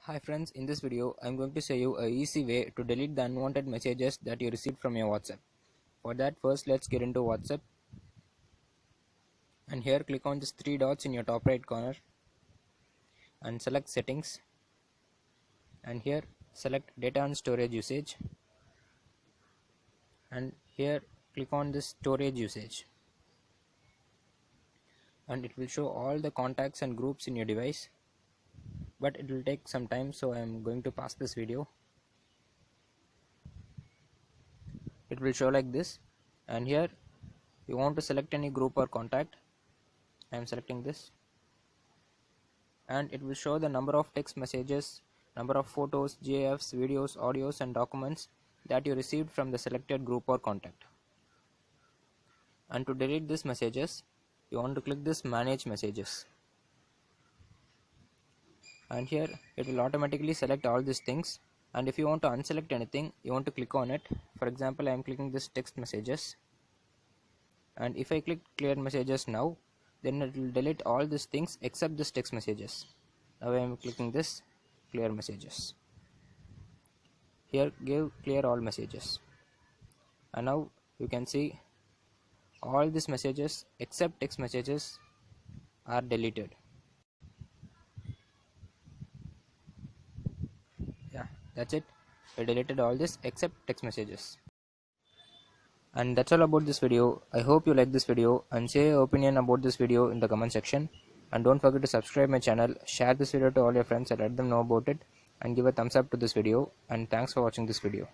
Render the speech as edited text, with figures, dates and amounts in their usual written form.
Hi friends, in this video I am going to show you a easy way to delete the unwanted messages that you received from your WhatsApp. For that, first let's get into WhatsApp, and here click on these three dots in your top right corner and select settings, and here select data and storage usage, and here click on this storage usage, and it will show all the contacts and groups in your device, but it will take some time, so I am going to pause this video. It will show like this, and here you want to select any group or contact. I am selecting this, and it will show the number of text messages, number of photos, GIFs, videos, audios and documents that you received from the selected group or contact. And to delete these messages, you want to click this manage messages, and here it will automatically select all these things, and if you want to unselect anything, you want to click on it. For example, I am clicking this text messages, and if I click clear messages now, then it will delete all these things except this text messages. Now I am clicking this clear messages. Here give clear all messages, and now you can see all these messages except text messages are deleted. Yeah, that's it. I deleted all this except text messages. And that's all about this video. I hope you like this video and share your opinion about this video in the comment section. And don't forget to subscribe my channel, share this video to all your friends and let them know about it, and give a thumbs up to this video. And thanks for watching this video.